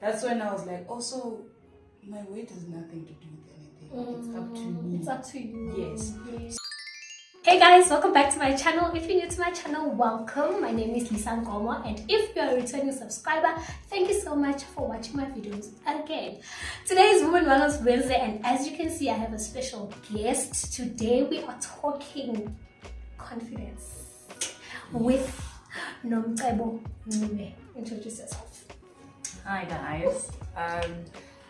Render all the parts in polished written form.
That's when I was like, also, my weight has nothing to do with anything. It's up to me. It's up to you. Yes. Hey guys, welcome back to my channel. If you're new to my channel, welcome. My name is Nomcebo, and if you're a returning subscriber, thank you so much for watching my videos again. Today is Women Wellness Wednesday, and as you can see, I have a special guest. Today we are talking confidence with Nomcebo Ncube. Introduce yourself. Hi guys.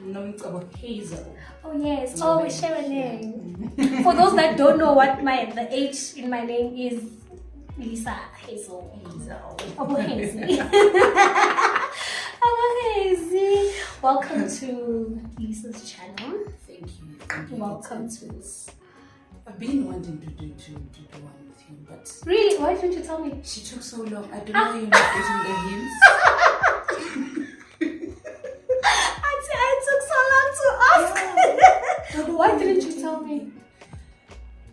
Nomcebo Hazel. Oh yes. Oh, we share a name. For those that don't know what the H in my name is, Lisa Hazel. Oh, Hazy. Oh, Hazy. Welcome to Lisa's channel. Thank you. Welcome to. I've been wanting to do one with you, but Really? Why didn't you tell me? she took so long. I don't know you're not getting the hints. I took so long to ask. Why didn't you tell me?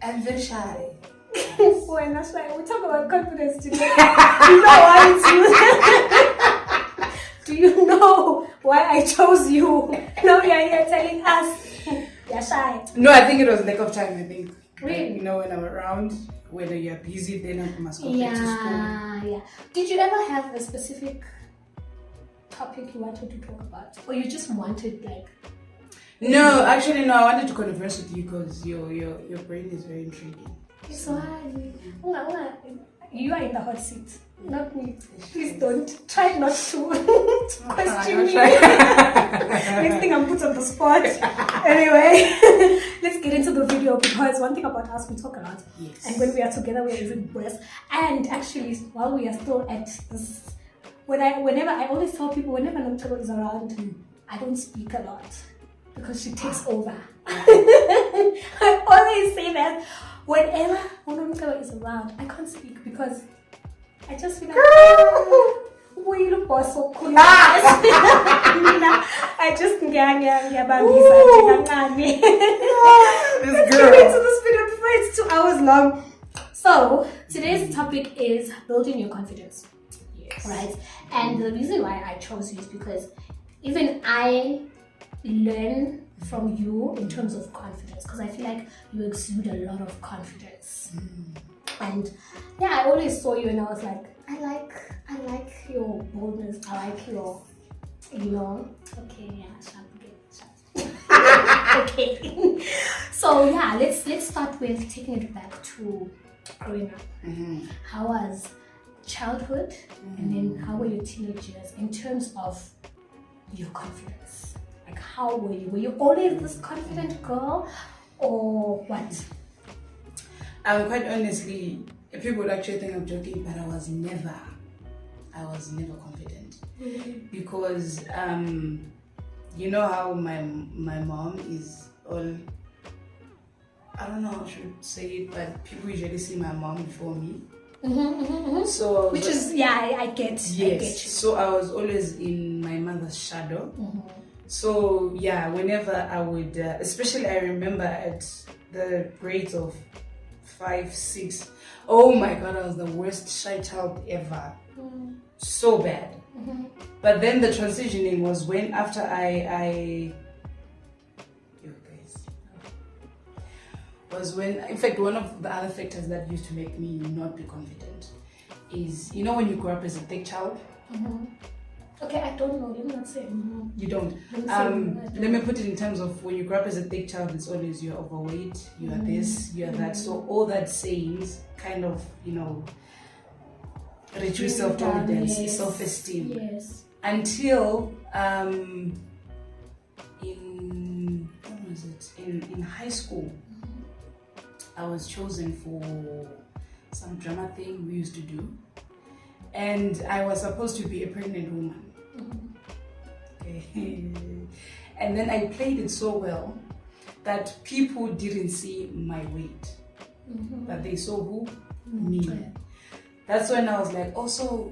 I'm very shy. When that's why we talk about confidence today. Do you know why it's you? Do you know why I chose you? Now you're here telling us you're shy. No, I think it was lack of time. I think. Really? Like, when I'm around, whether you're busy, then I must go back to school. Yeah. Did you ever have a specific topic you wanted to talk about, or you just wanted like? No, actually, no. I wanted to converse with you because your brain is very intriguing. It's why you are in the hot seat, not me. Please don't try not to question me. Next thing I'm put on the spot. Anyway, let's get into the video, because one thing about us, we talk a lot. Yes. And when we are together, we are even worse. And actually, while we are still at this, whenever I always tell people, whenever Nomcebo is around, I don't speak a lot because she takes over. I always say that. Whenever Nomcebo is around, I can't speak because I just feel like, boy, you look so cool. I just This Let's girl. get into this video before it's 2 hours long. So today's topic is building your confidence. Yes. Right? And the reason why I chose you is because even I learn from you in terms of confidence, because I feel like you exude a lot of confidence. And yeah, I always saw you and I was like, I like your boldness, I like your, okay, okay. So yeah, let's start with taking it back to growing up. How was childhood, and then how were your teenage years in terms of your confidence? Like, how were you? Were you always this confident girl, or what? Quite honestly, people would actually think I'm joking, but I was never confident. Because you know how my mom is all, I don't know how I should say it, but people usually see my mom before me. So Which is, yeah, I get. Yes. I get you. So I was always in my mother's shadow. So yeah, whenever I would, especially I remember at the grades of 5, 6. Oh my God, I was the worst shy child ever. So bad. But then the transitioning was when after in fact, one of the other factors that used to make me not be confident is, when you grow up as a thick child. Okay, I don't know. Let me not say. You don't. Let me put it in terms of when you grow up as a thick child, it's always you're overweight, you are this, you are that. So all that sayings kind of, reduce self-confidence, self-esteem. Yes. Until in high school, I was chosen for some drama thing we used to do, and I was supposed to be a pregnant woman. And then I played it so well that people didn't see my weight, but they saw who? Me. That's when I was like, also,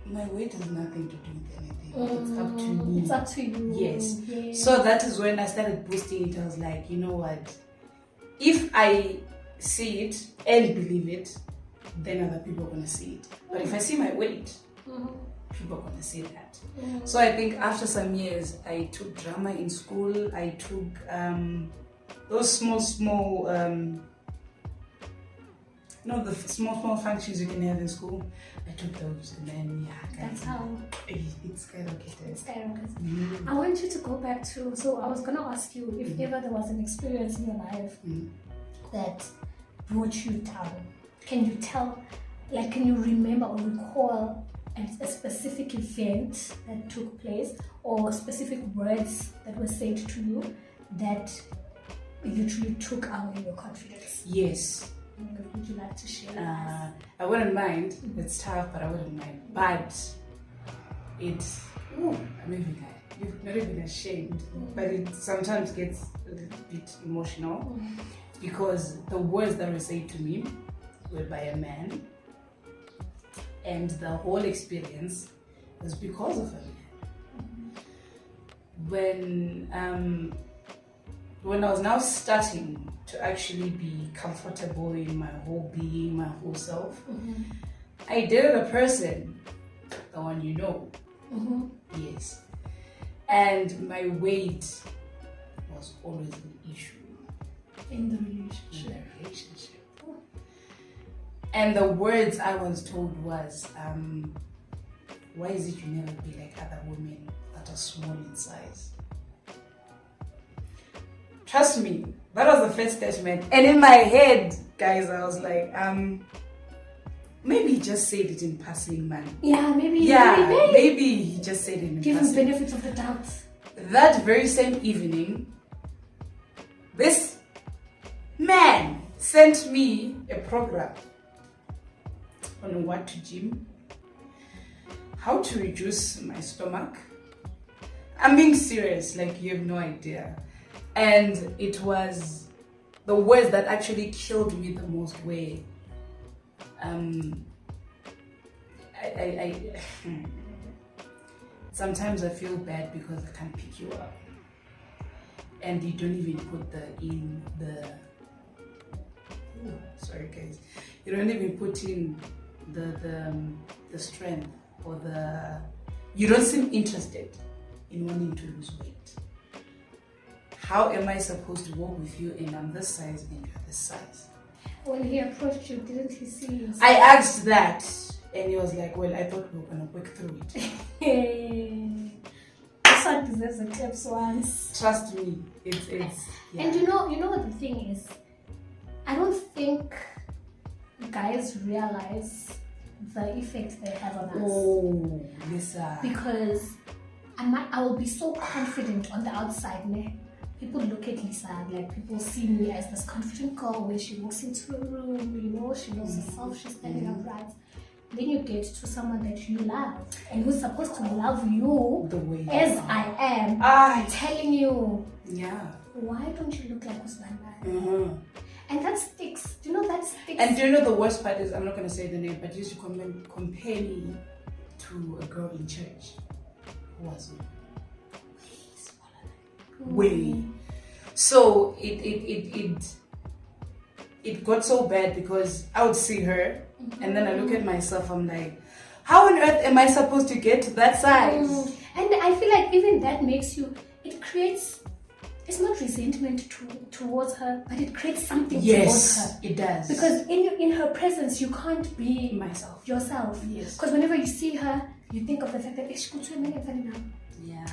my weight has nothing to do with anything. It's up to me. It's up to you. Yes. So that is when I started boosting it. I was like, you know what? If I see it and believe it, then other people are gonna see it. But if I see my weight, people are going to say that. So I think after some years, I took drama in school. I took those small, the small functions you can have in school. I took those, and then that's how it's skyrocketed. I want you to go back to. So I was gonna ask you if ever there was an experience in your life that brought you down. Can you tell? Like, can you remember or recall a specific event that took place, or specific words that were said to you that literally took away your confidence? Yes. Would you like to share with us? I wouldn't mind. It's tough, but I wouldn't mind. But it's, I'm not even ashamed, but it sometimes gets a little bit emotional because the words that were said to me were by a man, and the whole experience was because of a man. When I was now starting to actually be comfortable in my whole being, my whole self, I dated a person, the one you know. Yes. And my weight was always an issue in the relationship. And the words I was told was, why is it you never be like other women that are small in size? Trust me, that was the first statement. And in my head, guys, I was like, maybe he just said it in passing, man. Yeah, maybe he just said it in give passing. Give him benefits of the doubt. That very same evening, this man sent me a program on what to gym, how to reduce my stomach. I'm being serious, like you have no idea. And it was the words that actually killed me the most were, sometimes I feel bad because I can't pick you up. And you don't even put sorry guys, you don't even put in the strength or you don't seem interested in wanting to lose weight. How am I supposed to walk with you and I'm this size and you're this size? When he approached you, didn't he see you? I asked that and he was like, well, I thought we were going to work through it. This one deserves a clips once. Trust me, it's yeah. And you know what the thing is? I don't think guys realize the effect they have on us. Oh, Lisa. Because I will be so confident on the outside, man. People look at Lisa, like people see me as this confident girl when she walks into a room, she knows herself, she's standing upright. Then you get to someone that you love and who's supposed to love you the way as I am, telling you, why don't you look like Usman? And that sticks. Do you know that sticks? And do you know the worst part is, I'm not going to say the name, but you used to compare me to a girl in church who was way. So it got so bad because I would see her and then I look at myself, I'm like, how on earth am I supposed to get to that size? And I feel like even that makes you, it's not resentment towards her, but it creates something towards her. It does. Because in her presence, you can't be yourself. Yes. Because whenever you see her, you think of the fact that yeah.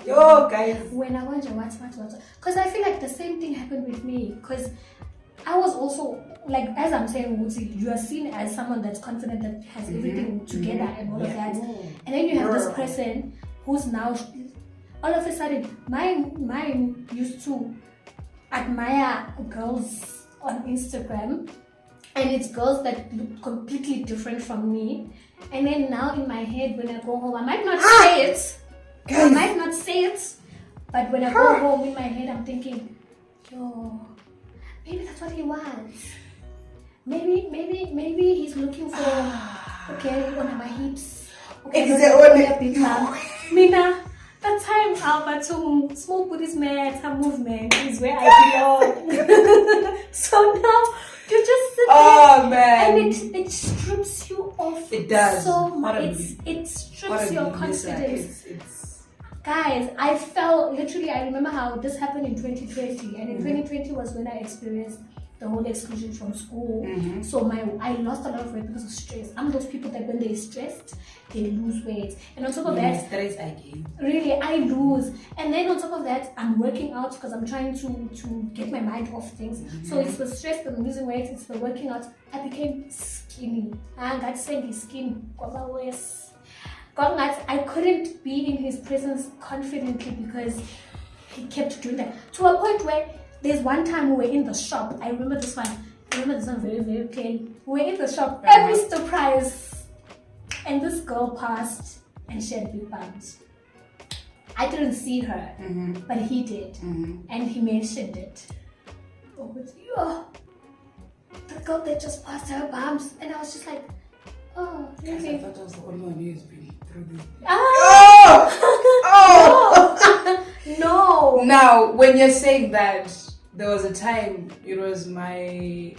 Yo, guys. What? Because I feel like the same thing happened with me. Because I was also, like, as I'm saying, you are seen as someone that's confident, that has everything together and all of that. And then you have this person who's now, all of a sudden, mine used to admire girls on Instagram. And it's girls that look completely different from me. And then now in my head, when I go home, I might not say it. But when I go home in my head, I'm thinking, yo, maybe that's what he wants. Maybe he's looking for, on my hips. Mina, that time Albertum, small Buddhist man, movement is where I belong. So now, You just sit Oh there man. and it strips you off. It does. So much. Horribly. It strips your confidence. It's Guys, I felt literally, I remember how this happened in 2020, and in 2020 was when I experienced the whole exclusion from school. So I lost a lot of weight because of stress. I'm those people that when they're stressed, they lose weight. And on top of that, stress I gain. really, I lose. And then on top of that, I'm working out because I'm trying to get my mind off things. So it's the stress that I'm losing weight, it's the working out. I became skinny. I got saying skinny. I couldn't be in his presence confidently because he kept doing that. To a point where there's one time we were in the shop. I remember this one. Very, very clear. We were in the shop, every surprise. And this girl passed and she had big bumps. I didn't see her, but he did. And he mentioned it. Oh, the girl that just passed her bumps. And I was just like, oh, really? I thought I was the only one who's been through this. No. Now, when you're saying that, there was a time, it was the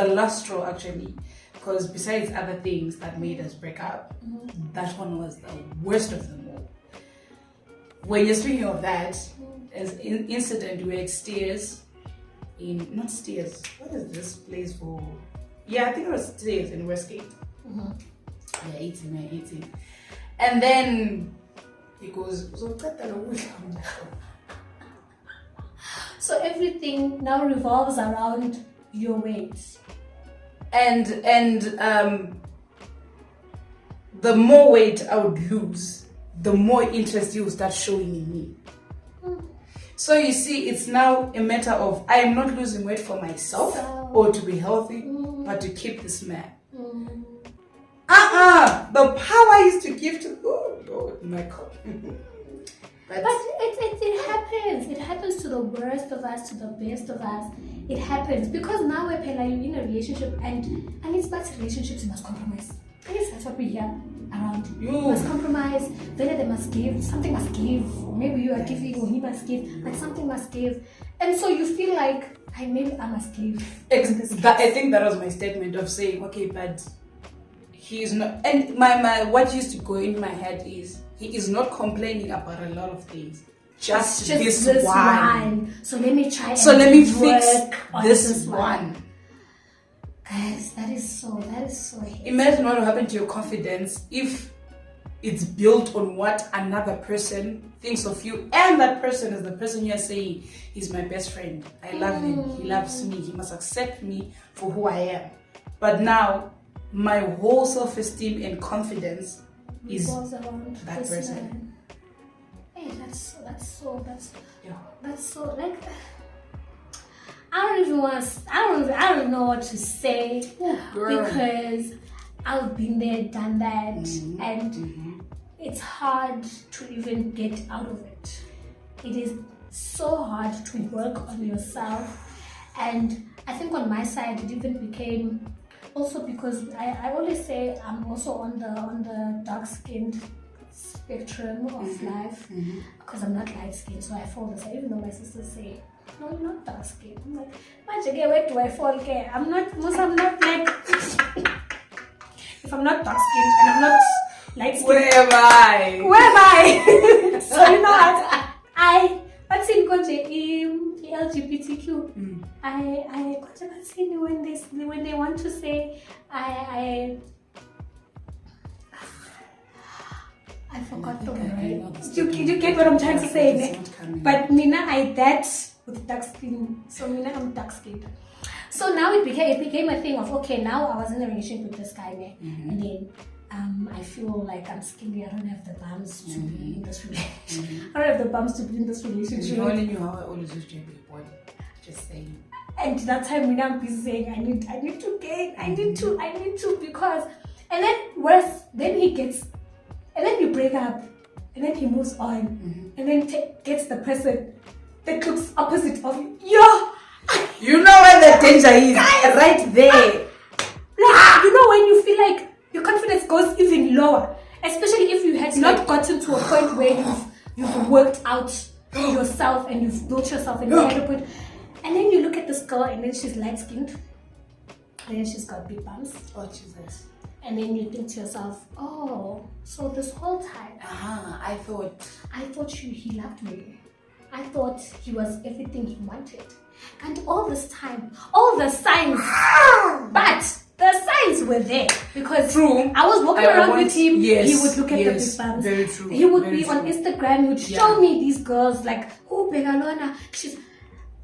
last straw actually, because besides other things that made us break up, that one was the worst of them all. When you're speaking of that, as an incident, we were at Steers, not Steers, what is this place for? Yeah, I think it was Steers in Westgate. Yeah, 18. And then he goes, so everything now revolves around your weight. And the more weight I would lose, the more interest you will start showing in me. So you see, it's now a matter of I am not losing weight for myself or to be healthy, but to keep this man. The power I used to give to Lord, my God. But it happens. It happens to the worst of us, to the best of us. It happens because now we're in a relationship, and it's about relationships. You must compromise. I guess that's what we hear around. You must compromise. Then they must give. Something must give. Maybe you are giving, or he must give, but something must give. And so you feel like, maybe I must give. I think that was my statement of saying, okay, but he is not. And my what used to go in my head is, he is not complaining about a lot of things. Just this one. So let me try. So let me fix this one. Guys, that is so heavy. Imagine what will happen to your confidence if it's built on what another person thinks of you, and that person is the person you're saying, he's my best friend. I love him. He loves me. He must accept me for who I am. But now, my whole self-esteem and confidence is that person. Man. Hey, that's so like, I don't know what to say. Because I've been there, done that, and it's hard to even get out of it. It is so hard to work on yourself, and I think on my side it even became also because I always say I'm also on the dark-skinned spectrum of life, because I'm not light-skinned, so I fall this. Even though my sisters say, no, you're not dark-skinned. I'm like, where do I fall? Okay, I'm not like, if I'm not dark-skinned and I'm not light-skinned, where am I? So you know what? What's in LGBTQ? When they want to say I forgot the word. You get what I'm trying to say, but Mina, that with dark skin. So Mina, I'm dark skinned. So now it became a thing of, okay, now I was in a relationship with this guy, and then I feel like I'm skinny. I don't have the bumps to be in this relationship. I don't have the bumps to be in this relationship. You only knew how I always used to be body. Just saying. And that time when I'm busy saying I need to gain, I need to, because, and then worse, then he gets, and then you break up, and then he moves on, and then gets the person that looks opposite of you. Yeah. You know where the danger is, right there. Like, you know when you feel like your confidence goes even lower, especially if you had not gotten to a point where you've worked out yourself and you've built yourself and you had to put. And then you look at this girl, and then she's light-skinned, and then she's got big bumps. Oh, Jesus. And then you think to yourself, oh, so this whole time, I thought he loved me. I thought he was everything he wanted. And all this time, all the signs, but the signs were there. Because true. I was walking around with him, yes, he would look at the big bumps. Very true. He would very be true. on Instagram, he would show me these girls like, oh, Begalona.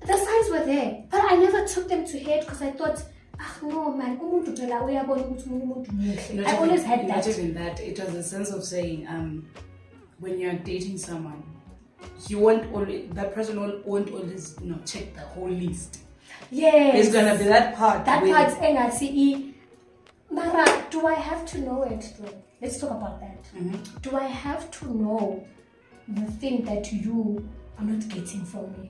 The signs were there. But I never took them to head because I thought, no, man, I always had that. Not even that. It was a sense of saying, when you're dating someone, that person won't always, check the whole list. Yes. There's gonna be that part. That part's NRCE. Mara, do I have to know it though? Let's talk about that. Mm-hmm. Do I have to know the thing that you are not getting from me?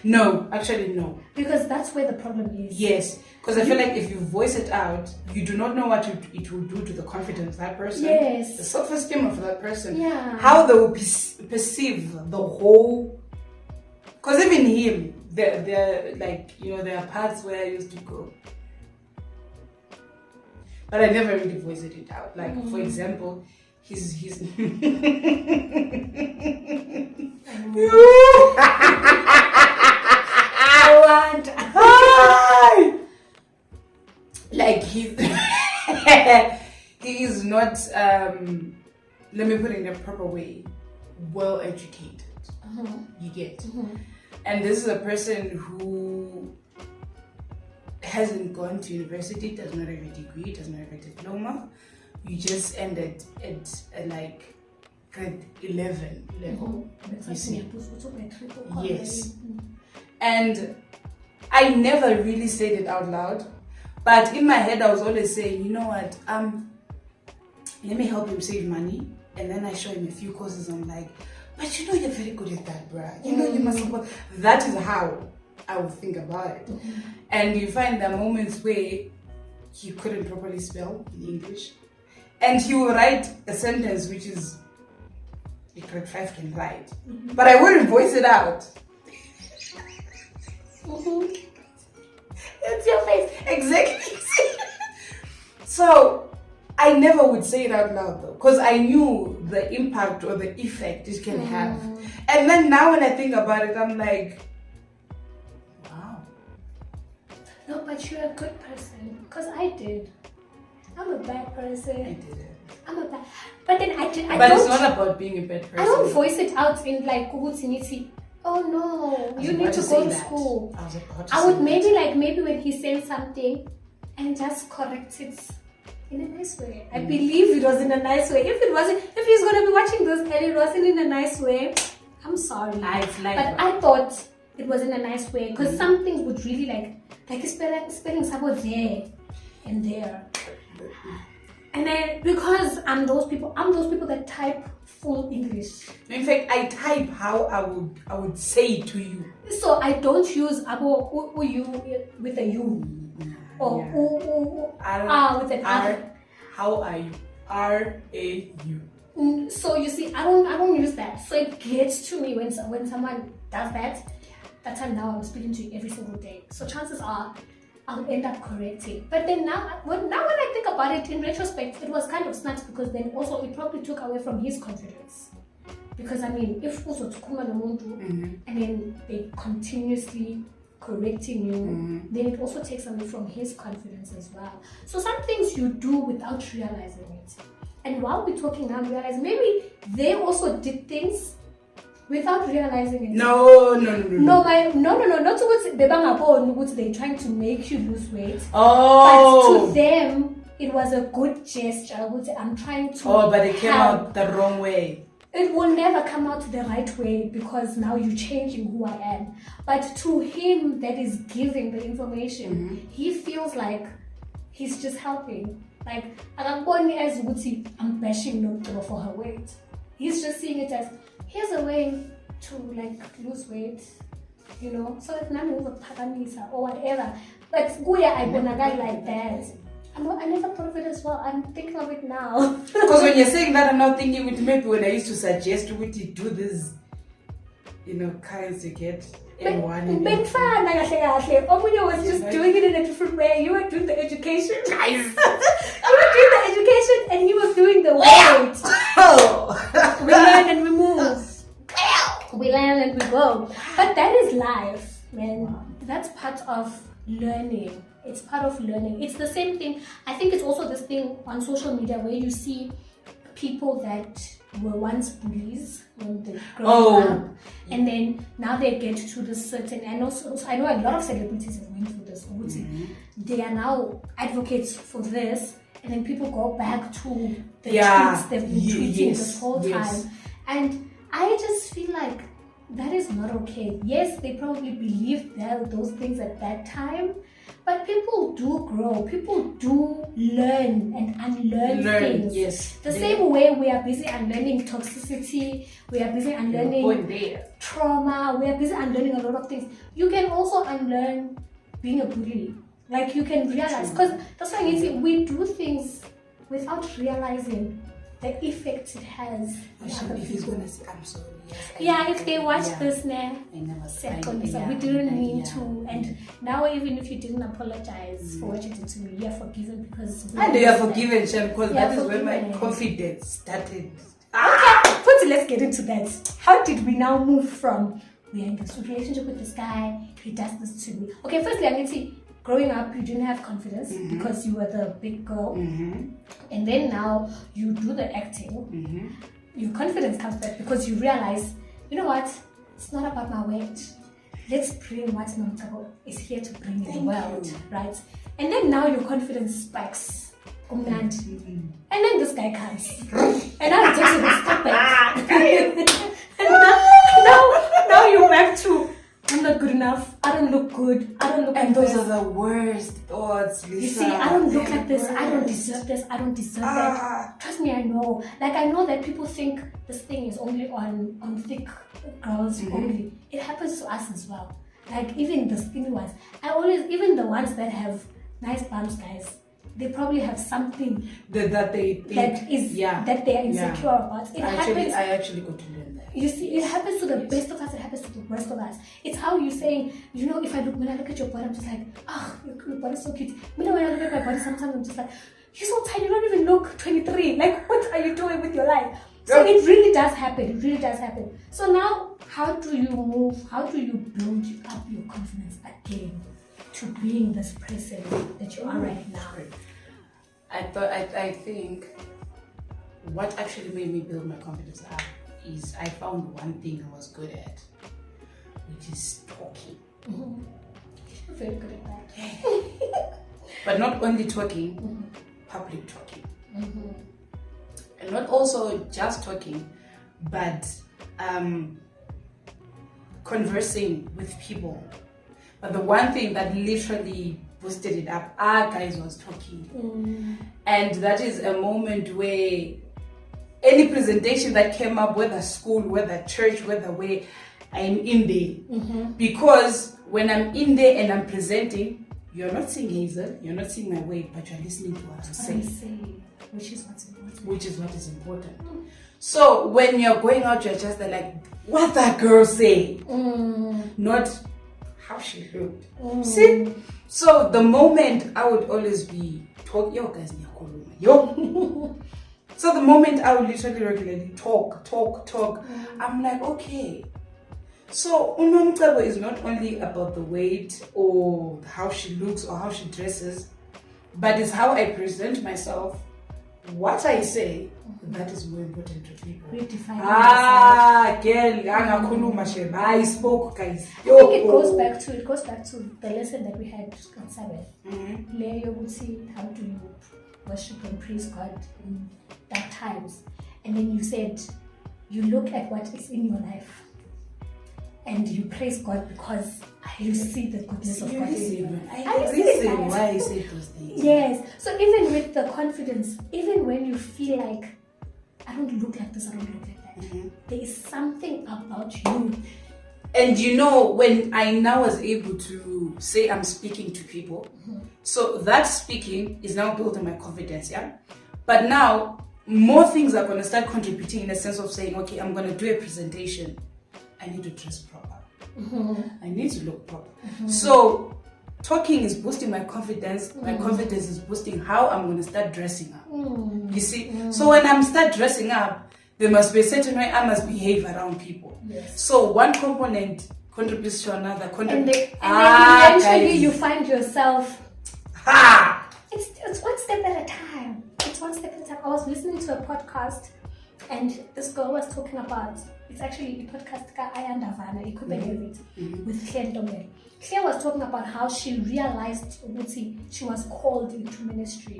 No, actually no. Because that's where the problem is. Yes, because I feel like if you voice it out, you do not know what it will do to the confidence of that person. Yes. The self-esteem of that person. Yeah. How they will perceive the whole. Because even him, there are parts where I used to go. But I never really voiced it out. Like, for example, he's like he is not let me put it in a proper way, well educated. You get. And this is a person who hasn't gone to university, does not have a degree, does not have a diploma. You just ended at like grade 11 level. You see? Yes. And I never really said it out loud, but in my head I was always saying, you know what, let me help him save money. And then I show him a few courses. I'm like, but you're very good at that, bruh. You must support. That is how I would think about it. And you find there are moments where he couldn't properly spell in English, and he will write a sentence which is a grade 5 can write, but I wouldn't voice it out. It's your face, exactly. So I never would say it out loud though, because I knew the impact or the effect it can have. And then now when I think about it, I'm like, wow. No, but you're a good person, because I did. I'm a bad person. I did it. I'm a bad, but then I don't. But it's not about being a bad person. I don't voice it out in like Kubutiniti. Oh no, you need to go to school. I would maybe when he says something and just correct it in a nice way. I believe it was in a nice way. If he's gonna be watching this and it wasn't in a nice way, I'm sorry. But I thought it was in a nice way, because some things would really like spelling somewhere there and there. And then because I'm those people that type full English. In fact, I type how I would say it to you. So I don't use abo you with a U or with an R. How are you? R-A-U. So you see, I don't use that. So it gets to me when someone does that. That time now I'm speaking to you every single day. So chances are I'll end up correcting. But then now when I think about it in retrospect, it was kind of smart, because then also it probably took away from his confidence. Because I mean, if also Tukuma Nomuntu and then they continuously correcting you, then it also takes away from his confidence as well. So some things you do without realizing it. And while we're talking now, realize maybe they also did things without realizing it. No. Not what they're trying to make you lose weight. Oh. But to them, it was a good gesture. I would say, I'm trying to. Oh, but it came out the wrong way. It will never come out the right way, because now you're changing who I am. But to him that is giving the information, he feels like he's just helping. Like, I'm going as Wuti, I'm bashing Nomcebo for her weight. He's just seeing it as, here's a way to like lose weight, so it's not over pagamisa or whatever. But Guya, I want a guy like that. I never thought of it as well. I'm thinking of it now. Because when you're saying that, I'm not thinking maybe when I used to suggest we do this, kinds to get and one and Benfana kahle kahle. Omunye was just doing it in a different way. You were doing the education. guys. You were doing the education and he was doing the weight. Oh. We learn and we move. We learn and we go. But that is life, man. That's part of learning. It's part of learning. It's the same thing. I think it's also this thing on social media where you see people that were once bullies when they grow up, and then now they get to this certain, and also I know a lot of celebrities have went through this. They are now advocates for this, and then people go back to the tweets they've been tweeting this whole time, and I just feel like that is not okay. Yes, they probably believed those things at that time, but people do grow. People do learn and unlearn things. Yes. The same way we are busy unlearning toxicity, we are busy unlearning trauma, we are busy unlearning a lot of things. You can also unlearn being a bully. Like you can realize, because that's why we do things without realizing the effect it has. If he's gonna say, I'm sorry. Yes, if they watch this now, we didn't mean to. And now, even if you didn't apologize for what you did to me, you're forgiven because. And you are forgiven, Shem, because that is where my confidence started. Okay, let's get into that. How did we now move from we're in this relationship with this guy, he does this to me? Okay, firstly, I need to see. Growing up, you didn't have confidence because you were the big girl, and then now you do the acting. Your confidence comes back because you realize, you know what? It's not about my weight. Let's bring what Nomcebo is here to bring in the world, right? And then now your confidence spikes. And then this guy comes, and I takes you a step back. And now you're back to. I'm not good enough. I don't look good. I don't look like this. And those are the worst thoughts, Lisa. You see, I don't look like this. I don't deserve this. I don't deserve that. Trust me, I know. Like, I know that people think this thing is only on thick girls only. It happens to us as well. Like, even the skinny ones. Even the ones that have nice bumps, guys, they probably have something that they think that they are insecure about. I actually got to learn that. You see, it happens to the best of us, it happens to the worst of us. It's how you're saying, you know, when I look at your body, I'm just like, your body's so cute. When I look at my body, sometimes I'm just like, you're so tiny, you don't even look 23. Like, what are you doing with your life? So it really does happen. It really does happen. So now, how do you move? How do you build up your confidence again to being this person that you are right now? I think what actually made me build my confidence up is I found one thing I was good at, which is talking. You're very good at that. But not only talking, public talking. And not also just talking, but conversing with people. But the one thing that literally boosted it up, guys was talking. And that is a moment where any presentation that came up, whether school, whether church, whether where, I'm in there. Because when I'm in there and I'm presenting, you're not seeing Hazel, you're not seeing my weight, but you're listening to what I say. Which is what's important. Which is what is important. So when you're going out, you're just like, what that girl say? Not how she looked. See? So the moment I would always be talking, yo guys, yo. So the moment I would literally regularly talk, I'm like, okay. So Nomcebo is not only about the weight or how she looks or how she dresses, but it's how I present myself, what I say, that is more important to people. Girl, I spoke, guys. I think it goes back to the lesson that we had on Sabbath. You would see how do you worship and praise God in dark times. And then you said you look at what is in your life and you praise God because you see the goodness of God in you. I reason why I say those things. Yes. So even with the confidence, even when you feel like I don't look like this, I don't look like that, there is something about you. And you know, when I now was able to say I'm speaking to people, so that speaking is now building my confidence, yeah? But now, more things are going to start contributing in the sense of saying, okay, I'm going to do a presentation. I need to dress proper. I need to look proper. So talking is boosting my confidence. My confidence is boosting how I'm going to start dressing up. You see? So when I'm start dressing up, there must be a certain way I must behave around people. Yes. So one component contributes to another. And then eventually you find yourself. It's one step at a time. It's one step at a time. I was listening to a podcast, and this girl was talking about. It's actually a podcast ka Ayandavana, with Claire Dombe. Claire was talking about how she realized she was called into ministry,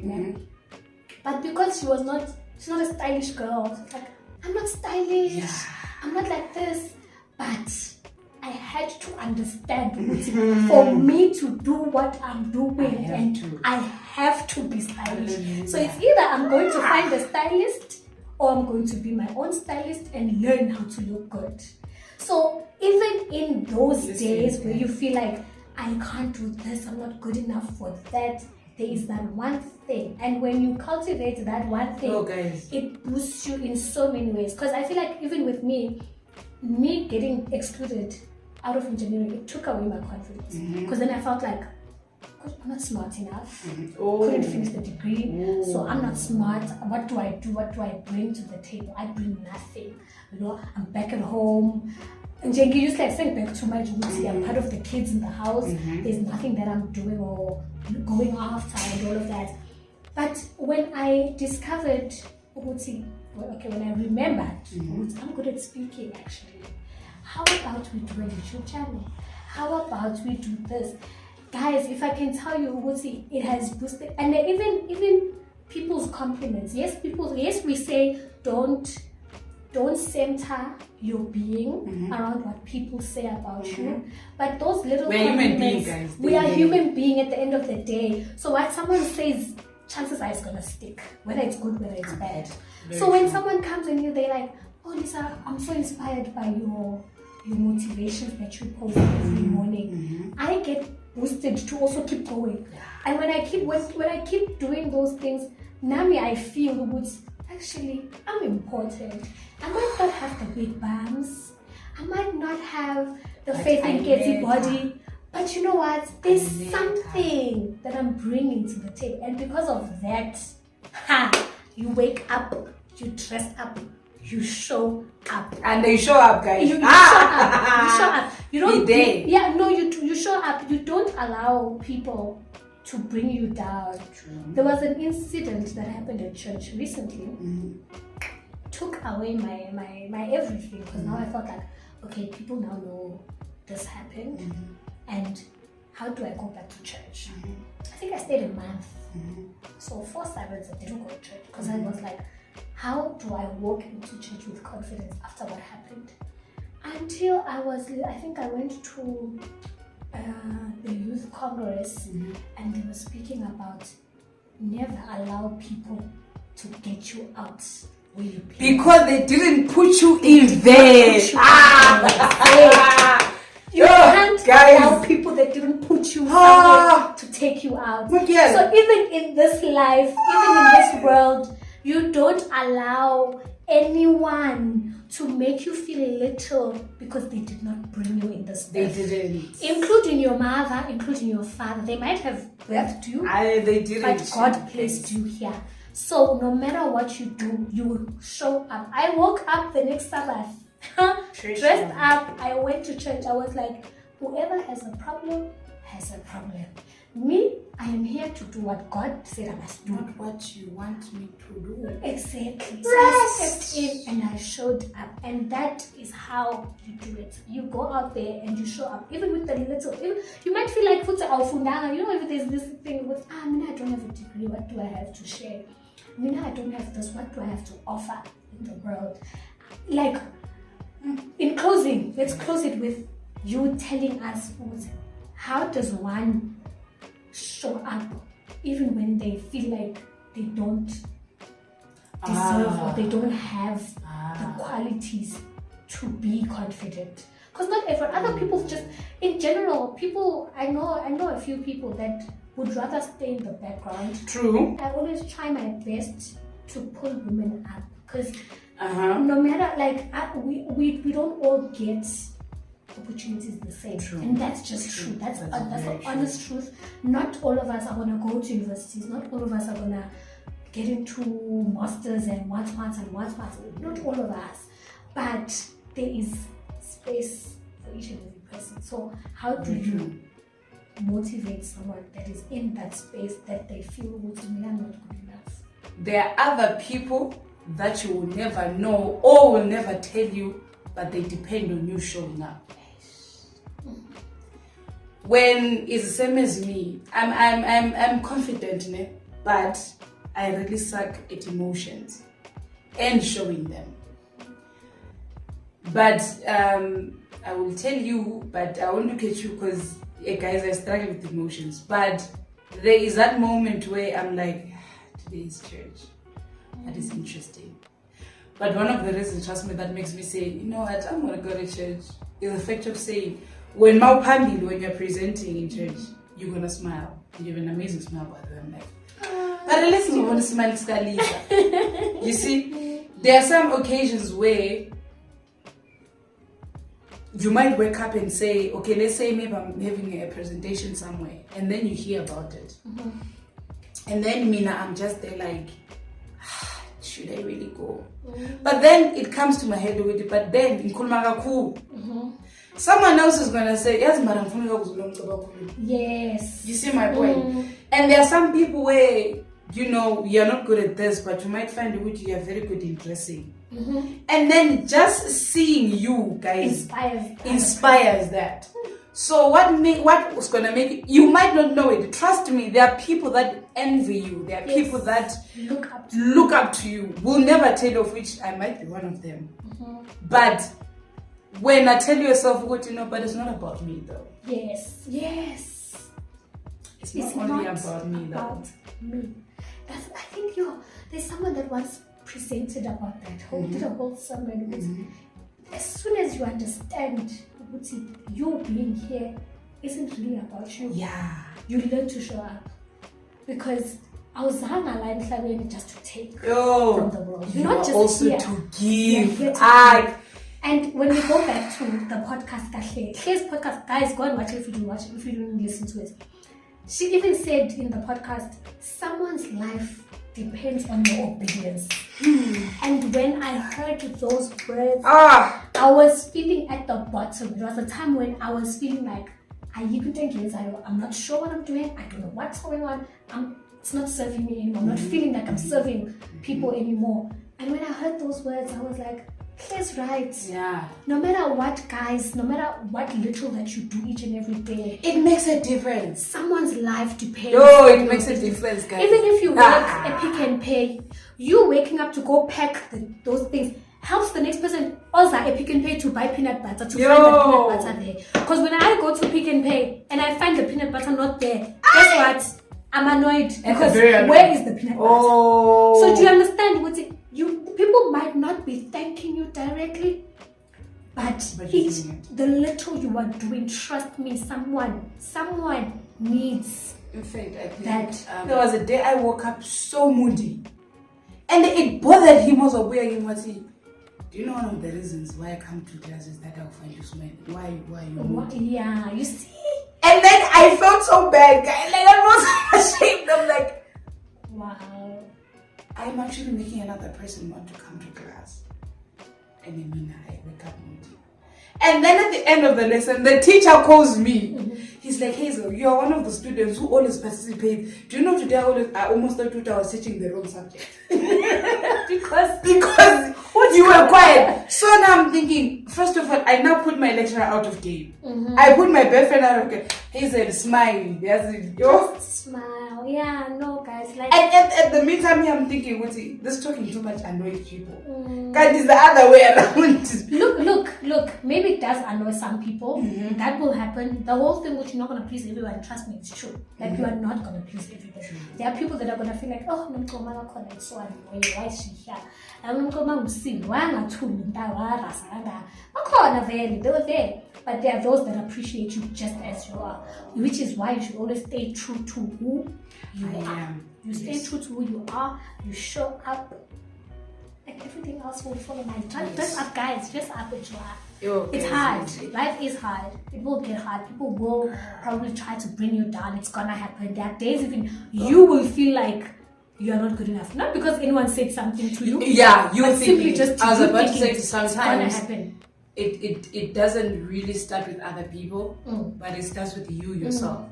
but because she's not a stylish girl. She's like, I'm not stylish. I'm not like this, but I had to understand for me to do what I'm doing, I have to be stylish. So it's either I'm going to find a stylist, or I'm going to be my own stylist and learn how to look good. So even in those days where you feel like I can't do this, I'm not good enough for that, there is that one thing. And when you cultivate that one thing, it boosts you in so many ways. Because I feel like even with me getting excluded out of engineering, it took away my confidence. Because then I felt like, I'm not smart enough. Couldn't finish the degree, so I'm not smart. What do I do? What do I bring to the table? I bring nothing. I'm back at home. And Jengi used to think back to my duty. I'm part of the kids in the house. There's nothing that I'm doing or going after and all of that. But when I discovered when I remembered, I'm good at speaking actually. How about we do a YouTube channel? How about we do this? Guys, if I can tell you, it has boosted, and even people's compliments. Yes, we say don't center your being around what people say about you, but those little compliments, we are human beings at the end of the day. So what someone says, chances are it's gonna stick, whether it's good, whether it's bad. So when someone comes and they're like, oh Lisa, I'm so inspired by your motivations that you post every morning, I get boosted to also keep going. And when I keep doing those things, Nami, I feel actually I'm important. I might not have the big bums, I might not have the faith and Getty body, but you know what? There's something that I'm bringing to the table, and because of that, you wake up, you dress up, you show up. And they show up, guys. You show up. You show up. You don't. You show up. You don't allow people to bring you down. There was an incident that happened at church recently. Took away my everything, because now I felt like, okay, people now know this happened, and how do I go back to church? I think I stayed a month. So 4 Sabbaths I didn't go to church, because I was like, how do I walk into church with confidence after what happened? Until I went to the youth congress, and they were speaking about never allow people to get you out where you play. Because they didn't put you in there. You can't allow people that didn't put you somewhere to take you out. So even in this life, even in this world, you don't allow anyone to make you feel little because they did not bring you in this life. They didn't. Including your mother, including your father. They might have birthed you, they didn't. But God placed you here. So no matter what you do, you will show up. I woke up the next Sabbath, dressed up. I went to church. I was like, whoever has a problem has a problem. Me, I am here to do what God said I must do. Not what you want me to do. Exactly. So I stepped in and I showed up. And that is how you do it. You go out there and you show up. Even with the little, you might feel like, if there's this thing with, I don't have a degree, what do I have to share? I don't have this, what do I have to offer in the world? Like, in closing, let's close it with you telling us, how does one show up even when they feel like they don't deserve or they don't have the qualities to be confident? Because not every other people, just in general, people, I know a few people that would rather stay in the background. True. I always try my best to pull women up, because no matter, we don't all get opportunity is the same. True. And that's just true. That's very the true. honest truth. Not all of us are going to go to universities. Not all of us are going to get into masters and what's. Not all of us. But there is space for each and every person. So how do you motivate someone that is in that space that they feel me, I'm not good enough? There are other people that you will never know or will never tell you, but they depend on you showing up. When it's the same as me, I'm confident, but I really suck at emotions and showing them. But I will tell you, but I won't look at you because guys, I struggle with emotions. But there is that moment where I'm like, today's church. That is interesting. But one of the reasons, trust me, that makes me say, you know what, I'm gonna go to church, is the fact of saying, when you're presenting in church, you're gonna smile. You have an amazing smile, by the way. I'm like, but unless you want to smile, Scalisa. You see, there are some occasions where you might wake up and say, okay, let's say maybe I'm having a presentation somewhere, and then you hear about it. And then I'm just there like, should I really go? But then it comes to my head with it, but then in Kulmagaku, someone else is gonna say, yes, madam. Yes. You see my point? And there are some people where, you're not good at this, but you might find which you are very good in dressing. And then just seeing you guys inspires that. So what was gonna make it? You might not know it. Trust me, there are people that envy you. There are people that look up to you. Will never tell you, of which I might be one of them. But when I tell yourself, but it's not about me though. Yes. It's not only about me though. About me. I think there's someone that once presented about that. Did a whole sermon. As soon as you understand you being here isn't really about you. Yeah. You learn to show up. Because I was line just to take from the world. You're not just also here. To give. And when we go back to the podcast, Claire's podcast, guys, go and watch it if you didn't listen to it. She even said in the podcast, someone's life depends on your obedience. And when I heard those words, I was feeling at the bottom. It was a time when I was feeling like, I'm not sure what I'm doing. I don't know what's going on. It's not serving me anymore. I'm not feeling like I'm serving people anymore. And when I heard those words, I was like, Claire's right. Yeah. No matter what, guys, no matter what little that you do each and every day, it makes a difference. Someone's life depends. It makes a difference, guys. Even if you work a Pick and Pay, you waking up to go pack those things helps the next person also a Pick and Pay to buy peanut butter, to find the peanut butter there. Because when I go to Pick and Pay and I find the peanut butter not there, guess what? I'm annoyed because where is the peanut butter? So do you understand what people might not be thanking you directly, but the little you are doing, trust me, someone needs. In fact, I think that there was a day I woke up so moody, and it bothered him also. Do you know one of the reasons why I come to class is that I'll find you smiling? Why you moody? Yeah, you see. And then I felt so bad, guys. Like I was ashamed. I'm like, wow. I'm actually making another person want to come to class. And then I wake up moody. And then at the end of the lesson, the teacher calls me. He's like, Hazel, you are one of the students who always participate. Do you know today I almost thought I was teaching the wrong subject. because you were quiet. So now I'm thinking, first of all, I now put my lecturer out of game. I put my best friend out of game. Hazel, smile. Just smile. Yeah, no, guys. And at the meantime, I'm thinking, this talking too much annoys people. God, it's the other way around. Look. Maybe it does annoy some people. That will happen. The whole thing which you're not going to please everyone, trust me, it's true. Like you are not going to please everybody. There are people that are going to feel like, oh, Nomcebo is so annoying. Why is she here? They were there. But there are those that appreciate you just as you are, which is why you should always stay true to who you are. You stay true to who you are, you show up, and everything else will follow. Man, dress up, guys. Dress up what you are. Yo, It's hard. Life is hard. It will get hard. People will probably try to bring you down. It's gonna happen. There are days even you will feel like you are not good enough. Not because anyone said something to you. Yeah, you but think simply just I was about to say it's sometimes gonna happen. it doesn't really start with other people, but it starts with you yourself.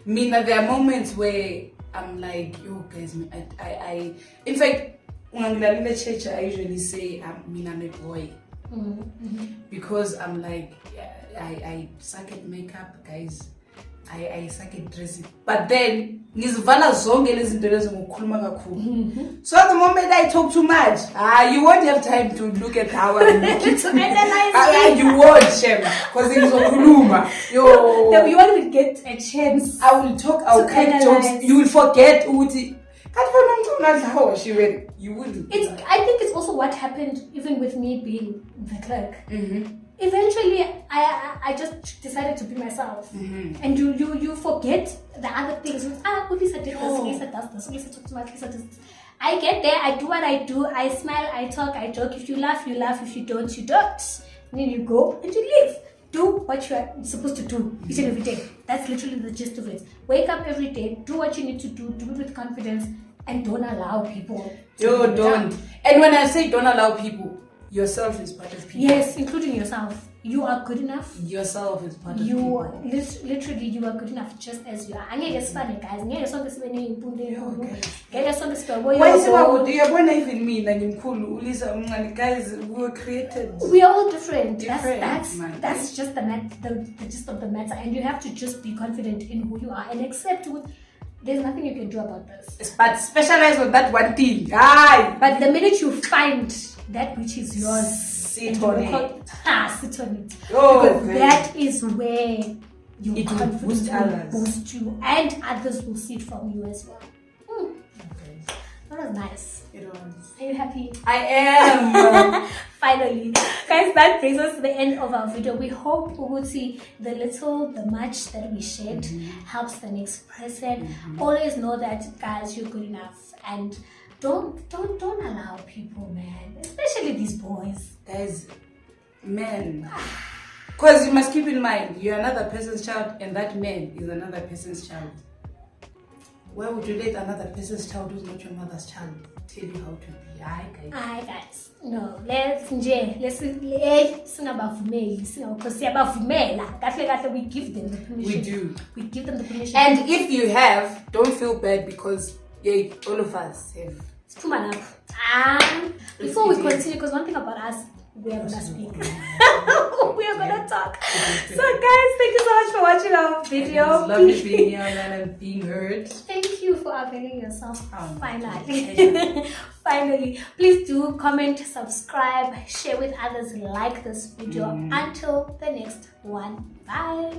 I mean, there are moments where I'm like, yo guys, I in fact, when I'm in church, I usually say I'm a boy. Because I'm like, I suck at makeup, guys. I suck at dressing. But then ngizivala zonke lezi zinto lezi ngokukhuluma kakhulu. So at the moment I talk too much, you won't have time to look at how I make it. You won't, Shem, because ngizokhuluma. Yo, You won't even get a chance. I will talk, I'll crack jokes. You will forget ukuthi you wouldn't. I think it's also what happened even with me being the clerk. Eventually, I just decided to be myself, and you forget the other things. Lisa did this, Lisa does this, Lisa talks too much, Lisa does this. I get there, I do what I do, I smile, I talk, I joke. If you laugh, you laugh. If you don't, you don't. And then you go and you leave. Do what you are supposed to do each and every day. That's literally the gist of it. Wake up every day, do what you need to do it with confidence, and don't allow people to Yo, don't. And when I say don't allow people, yourself is part of people. Yes, including yourself. You are good enough. Yourself is part of You people. literally, you are good enough just as you are. Angeke sifane, guys. Ngeke sonke sibe neyimpundu enkulu. Ngeke sonke sibe boy. Why is it about you? Yabona even me na ngimkhulu Lisa umncane, guys, we were created. We are all different. Man. That's just the gist of the matter, and you have to just be confident in who you are and accept there's nothing you can do about this. But specialize on that one thing. Aye. But the minute you find that which is yours, sit on it. Sit on it. Oh, because okay. that is where your It will confidence boost will others. boost you, and others will see it from you as well. Okay. That was nice. It was. Are you happy? I am. Finally, guys, that brings us to the end of our video. We hope we will see the much that we shared helps the next person. Always know that, guys, you're good enough, and don't allow people, man, especially these boys, Guys, men. Because you must keep in mind, you're another person's child, and that man is another person's child. Why would you let another person's child who's not your mother's child tell you how to be? Aye, guys. No, let's singabavumeli, because siyabavumela. Kahle we give them the permission. We do. We give them the permission. And if you have, don't feel bad because all of us have. Before we continue, because one thing about us, we are gonna speak. We are gonna talk. So guys, thank you so much for watching our video. It's lovely being here and being heard. Thank you for availing yourself. Oh, Finally. Finally. Please do comment, subscribe, share with others, like this video. Until the next one. Bye.